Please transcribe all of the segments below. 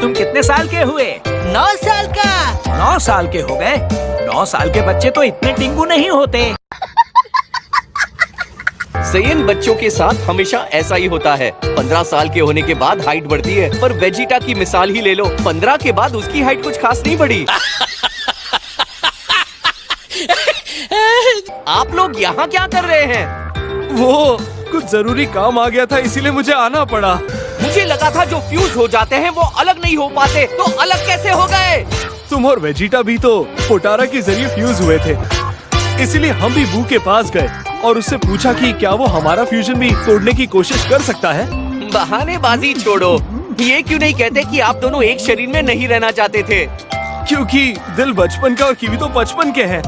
तुम कितने साल के हुए? 9 साल का। 9 साल के हो गए? 9 साल के बच्चे तो इतने टिंगू नहीं होते। सयन बच्चों के साथ हमेशा ऐसा ही होता है। 15 साल के होने के बाद हाइट बढ़ती है, पर वेजिटा की मिसाल ही ले लो। 15 के बाद उसकी हाइट कुछ खास नहीं बढ़ी। आप लोग यहाँ क्या कर रहे हैं? वो कुछ जरूरी काम आ गया था, इसीलिए मुझे आना पड़ा। मुझे लगा था जो फ्यूज हो जाते हैं वो अलग नहीं हो पाते, तो अलग कैसे हो गए? तुम और वेजिटा भी तो पोटारा के जरिए फ्यूज हुए थे, इसीलिए हम भी बू के पास गए और उससे पूछा कि क्या वो हमारा फ्यूजन भी तोड़ने की कोशिश कर सकता है। बहानेबाजी छोड़ो। ये क्यों नहीं कहते कि आप दोनों एक शरीर में नहीं रहना चाहते थे? क्योंकि दिल बचपन का और कीवी तो 55 के हैं।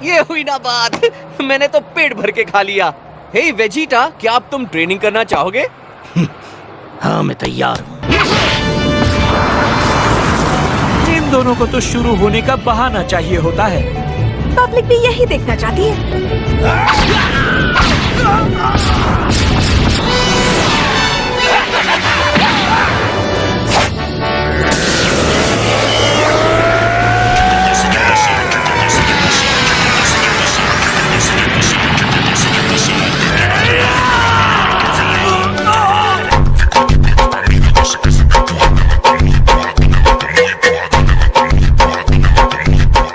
ये हुई ना बात। मैंने तो पेट भर के खा लिया। हे वेजिटा, क्या अब तुम ट्रेनिंग करना चाहोगे? हाँ, मैं तैयार हूँ। इन दोनों को तो शुरू होने का बहाना चाहिए होता है। पब्लिक भी यही देखना चाहती है।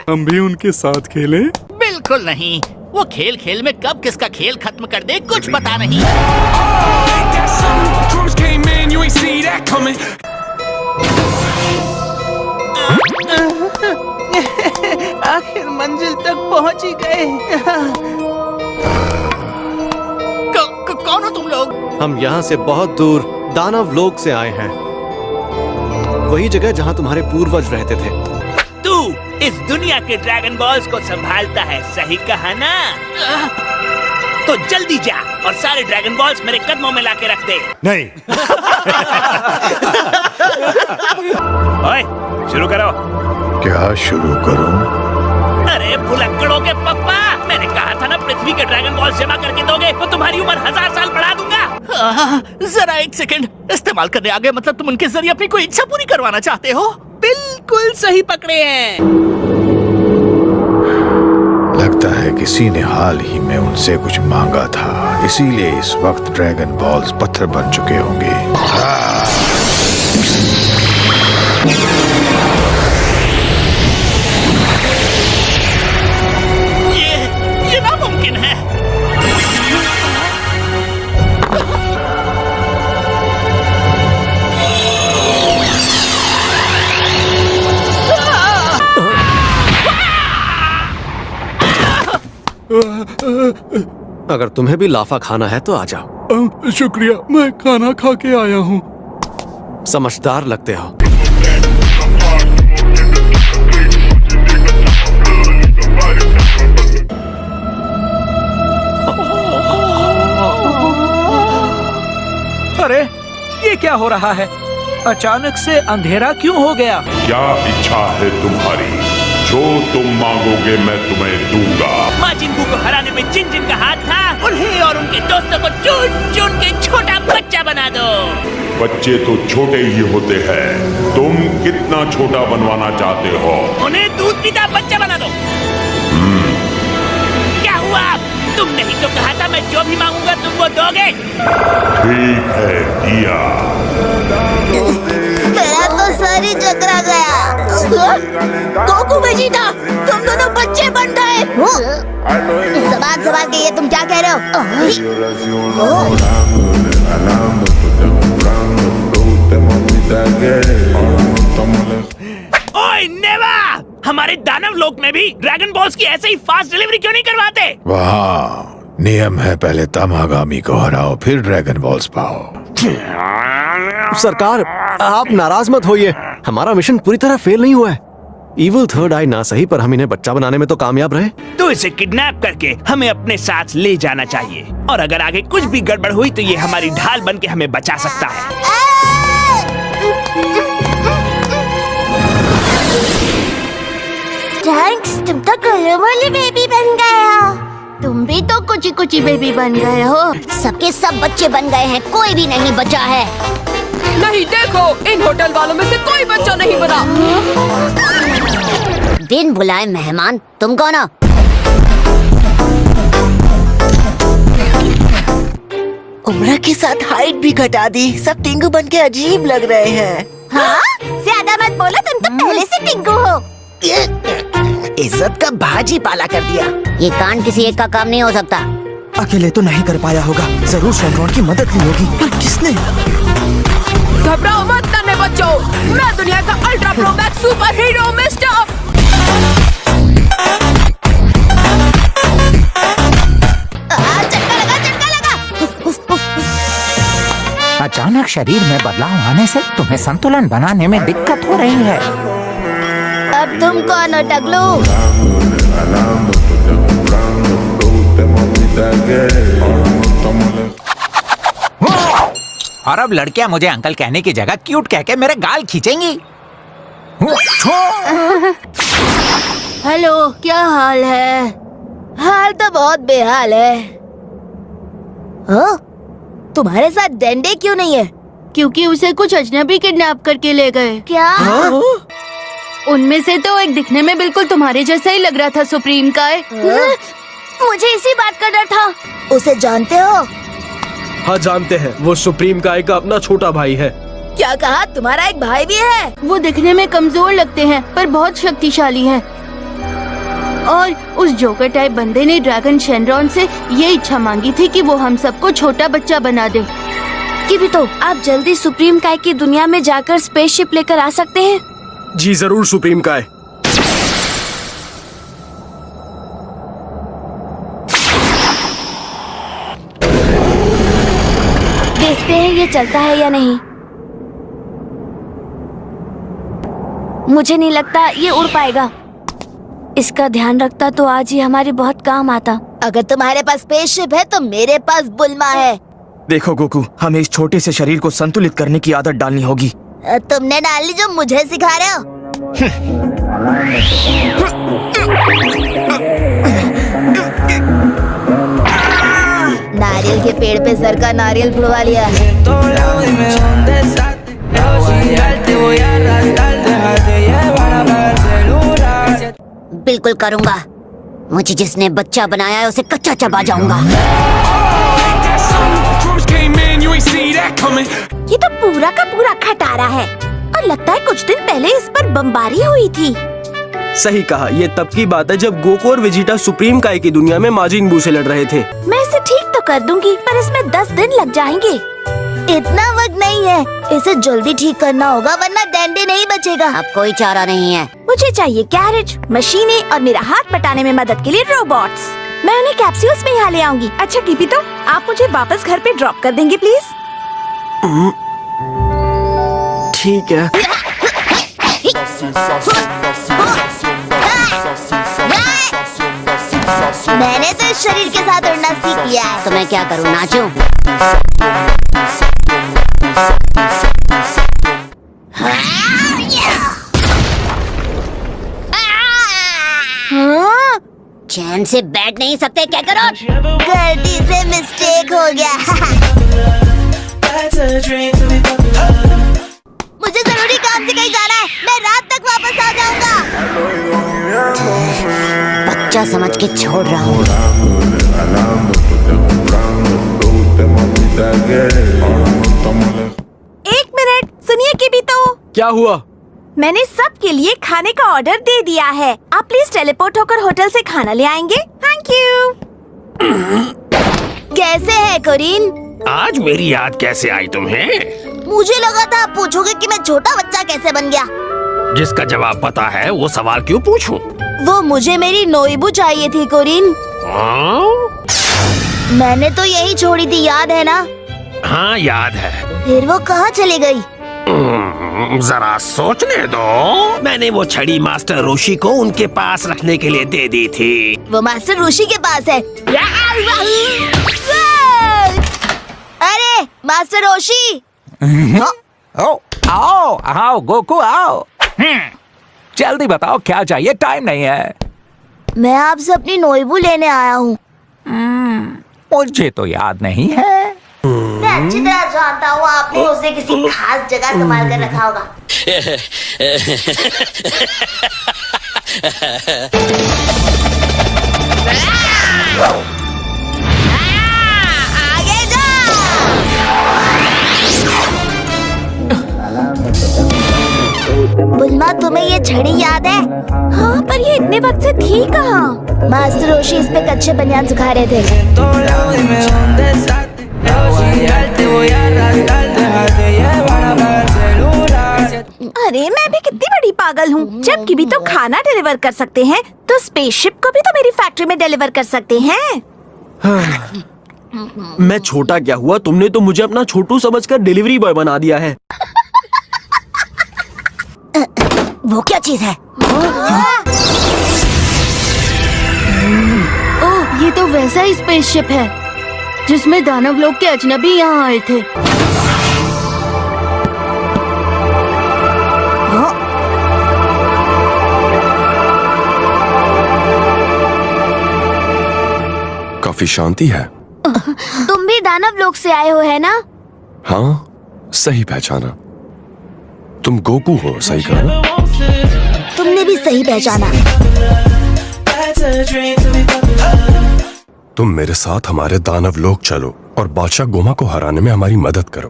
हम भी उनके साथ खेले? बिल्कुल नहीं। वो खेल खेल में कब किसका खेल खत्म कर दे कुछ पता नहीं। आखिर मंजिल तक पहुंच ही गए। कौन हो तुम लोग? हम यहाँ से बहुत दूर दानव लोक से आए हैं, वही जगह जहाँ तुम्हारे पूर्वज रहते थे। तू इस दुनिया के ड्रैगन बॉल्स को संभालता है, सही कहा ना? तो जल्दी जा और सारे ड्रैगन बॉल्स मेरे कदमों में लाके रख दे। नहीं। ओए, शुरू करो। क्या शुरू करूं? अरे भुलक्कड़ों के पप्पा, मैंने कहा था ना पृथ्वी के ड्रैगन बॉल जमा करके दोगे तो तुम्हारी उम्र 1000 साल बढ़ा दूंगा। जरा एक सेकंड, इस्तेमाल करने आगे मतलब तुम उनके जरिए अपनी कोई इच्छा पूरी करवाना चाहते हो? बिल्कुल सही पकड़े हैं। लगता है किसी ने हाल ही में उनसे कुछ मांगा था, इसीलिए इस वक्त ड्रैगन बॉल्स पत्थर बन चुके होंगे। ये नामुमकिन है। अगर तुम्हें भी लाफा खाना है तो आ जाओ। शुक्रिया, मैं खाना खा के आया हूँ। समझदार लगते हो। अरे ये क्या हो रहा है? अचानक से अंधेरा क्यों हो गया? क्या इच्छा है तुम्हारी? जो तुम मांगोगे मैं तुम्हें दूंगा। माँ जिनको को हराने में जिन जिन का हाथ था, उन्हें और उनके दोस्तों को चुन चुन के छोटा बच्चा बना दो। बच्चे तो छोटे ही होते हैं, तुम कितना छोटा बनवाना चाहते हो? उन्हें दूध पीता बच्चा बना दो। क्या हुआ? तुमने ही तो कहा था मैं जो भी मांगूंगा तुम वो दोगे। ठीक है, दिया। मेरा तो सर ही चकरा गया। गोकू वेजिटा, तुम दोनों बच्चे बन गए। जबान संभाल के, ये तुम क्या कह रहे हो? ओए नेवा, हमारे दानव लोक में भी ड्रैगन बॉल्स की ऐसे ही फास्ट डिलीवरी क्यों नहीं करवाते? वहाँ नियम है, पहले तमागामी को हराओ फिर ड्रैगन बॉल्स पाओ। सरकार, आप नाराज मत होइए, हमारा मिशन पूरी तरह फेल नहीं हुआ है। इविल थर्ड आई ना सही, पर हम इन्हें बच्चा बनाने में तो कामयाब रहे। तो इसे किडनैप करके हमें अपने साथ ले जाना चाहिए, और अगर आगे कुछ भी गड़बड़ हुई तो ये हमारी ढाल बन के हमें बचा सकता है। थैंक्स, तुम तो गुलू मोलू बेबी बन गए हो। तुम भी तो कुची कुची बेबी बन गए हो। सबके सब बच्चे बन गए हैं, कोई भी नहीं बचा है। नहीं, देखो इन होटल वालों में से कोई बच्चा नहीं बना। बिन बुलाए मेहमान, तुम कौन हो? उम्र के साथ हाइट भी घटा दी, सब टिंगू बन के अजीब लग रहे हैं। हाँ? ज्यादा मत बोलो, तुम तो पहले से टिंकू हो। इज्जत का भाजी पाला कर दिया। ये कांड किसी एक का काम नहीं हो सकता। अकेले तो नहीं कर पाया होगा, जरूर शेनरॉन की मदद ली होगी। पर किसने? घबराओ मत नन्हे बच्चों, मैं दुनिया का ultra pro max super hero mister. अचानक शरीर में बदलाव आने से तुम्हें संतुलन बनाने में दिक्कत हो रही है। अब तुम कौन हो टगलू? और अब लड़कियां मुझे अंकल कहने की जगह क्यूट कह के मेरे गाल खींचेंगी। हेलो, क्या हाल है? हाल तो बहुत बेहाल है। तुम्हारे साथ डेंडे क्यों नहीं है? क्योंकि उसे कुछ अजनबी किडनैप करके ले गए। क्या? उनमें से तो एक दिखने में बिल्कुल तुम्हारे जैसा ही लग रहा था, सुप्रीम काय। मुझे इसी बात का डर था। उसे जानते हो? हाँ जानते हैं, वो सुप्रीम काय का अपना छोटा भाई है। क्या कहा? तुम्हारा एक भाई भी है? वो दिखने में कमजोर लगते हैं पर बहुत शक्तिशाली हैं। और उस जोकर टाइप बंदे ने ड्रैगन शेनरॉन से ये इच्छा मांगी थी कि वो हम सबको छोटा बच्चा बना दे। किबितो, आप जल्दी सुप्रीम काय की दुनिया में जाकर स्पेसशिप लेकर आ सकते हैं? जी जरूर सुप्रीम काय। देखते हैं ये चलता है या नहीं। मुझे नहीं लगता ये उड़ पाएगा। इसका ध्यान रखता तो आज ही हमारे बहुत काम आता। अगर तुम्हारे पास स्पेसशिप है तो मेरे पास बुल्मा है। देखो गोकू, हमें इस छोटे से शरीर को संतुलित करने की आदत डालनी होगी। तुमने डाली जो मुझे सिखा रहे हो। नारियल के पेड़ पे सर का नारियल फुड़वा लिया। बिल्कुल करूँगा। मुझे जिसने बच्चा बनाया है उसे कच्चा चबा जाऊंगा। ये तो पूरा का पूरा खटारा है और लगता है कुछ दिन पहले इस पर बमबारी हुई थी। सही कहा, ये तब की बात है जब गोकू और वेजिटा सुप्रीम काय की दुनिया में माजिन बू से लड़ रहे थे। मैं इसे ठीक तो कर दूंगी पर इसमें 10 दिन लग जाएंगे। इतना वक्त नहीं है, इसे जल्दी ठीक करना होगा वरना डेंडे नहीं बचेगा। अब कोई चारा नहीं है। मुझे चाहिए गैरेज, मशीनें और मेरा हाथ बटाने में मदद के लिए रोबोट्स। मैं उन्हें कैप्सूल्स में यहाँ ले आऊंगी। अच्छा किबितो, आप मुझे वापस घर पे ड्रॉप कर देंगे प्लीज? ठीक है। मैंने तो इस शरीर के साथ उड़ना सीख लिया है। तो मैं क्या करूँ, नाचूं? चैन से बैठ नहीं सकते, क्या करो? गलती से मिस्टेक हो गया। मुझे जरूरी काम से कहीं जाना है, मैं रात तक वापस आ जाऊंगा। बच्चा समझ के छोड़ रहा हूँ। एक मिनट सुनिए किबितो, क्या हुआ? मैंने सबके लिए खाने का ऑर्डर दे दिया है। आप प्लीज टेलीपोर्ट होकर होटल से खाना ले आएंगे। Thank you. कैसे है कोरिन? आज मेरी याद कैसे आई तुम्हें? मुझे लगा था आप पूछोगे कि मैं छोटा बच्चा कैसे बन गया। जिसका जवाब पता है वो सवाल क्यों पूछूं? वो मुझे मेरी नोइबू चाहिए थी कोरिन। मैंने तो यही छोड़ी थी, याद है ना? हाँ याद है। फिर वो कहाँ चली गई? जरा सोचने दो। मैंने वो छड़ी मास्टर रोशी को उनके पास रखने के लिए दे दी थी। वो मास्टर रोशी के पास है। अरे मास्टर रोशी। आओ आओ गोकू आओ। जल्दी बताओ क्या चाहिए, टाइम नहीं है। मैं आपसे अपनी नोइबू लेने आया हूँ। मुझे तो याद नहीं है। मैं अच्छी तरह जानता हूँ आपने उसे किसी खास जगह संभाल कर रखा होगा। आगे जाओ। बुलमा, तुम्हें ये छड़ी याद है? हाँ, पर ये इतने वक्त से थी कहाँ? मास्टर रोशी इस पे कच्चे बनियान सुखा रहे थे। अरे मैं भी कितनी बड़ी पागल हूँ। जब की भी तो खाना डिलीवर कर सकते हैं, तो स्पेसशिप को भी तो मेरी फैक्ट्री में डिलीवर कर सकते हैं। मैं छोटा क्या हुआ, तुमने तो मुझे अपना छोटू समझकर डिलीवरी बॉय बना दिया है। वो क्या चीज है? ओह, ये तो वैसा ही स्पेसशिप है जिसमें दानव लोग के अजनबी यहाँ आए थे। काफी शांति है। तुम भी दानव लोग से आए हो, है ना? हाँ, सही पहचाना। तुम गोकू हो, सही कहा ना? तुमने भी सही पहचाना। तुम मेरे साथ हमारे दानव लोक चलो और बादशाह गोमा को हराने में हमारी मदद करो।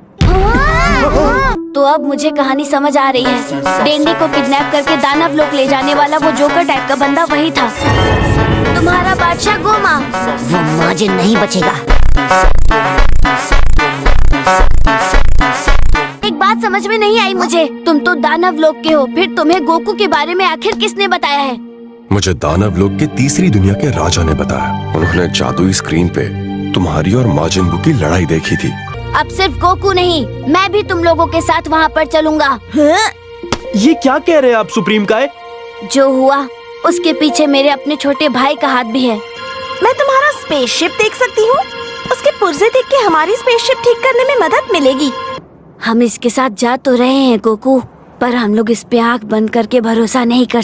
तो अब मुझे कहानी समझ आ रही है। डेंडी को किडनैप करके दानव लोक ले जाने वाला वो जोकर टाइप का बंदा वही था। तुम्हारा बादशाह गोमा, वो माजिन नहीं बचेगा। एक बात समझ में नहीं आई मुझे। तुम तो दानव लोक के हो, फिर तुम्हें गोकू के बारे में आखिर किसने बताया है? मुझे दानव लोक के तीसरी दुनिया के राजा ने बताया। उन्होंने जादुई स्क्रीन पे तुम्हारी और माजिन बू की लड़ाई देखी थी। अब सिर्फ गोकू नहीं, मैं भी तुम लोगों के साथ वहाँ पर चलूंगा। ये क्या कह रहे हैं आप सुप्रीम काय? जो हुआ उसके पीछे मेरे अपने छोटे भाई का हाथ भी है। मैं तुम्हारा स्पेसशिप देख सकती हूँ? उसके पुर्जे देख के हमारी स्पेसशिप ठीक करने में मदद मिलेगी। हम इसके साथ जा तो रहे हैं गोकू, पर हम लोग इस पे आंख बंद करके भरोसा नहीं कर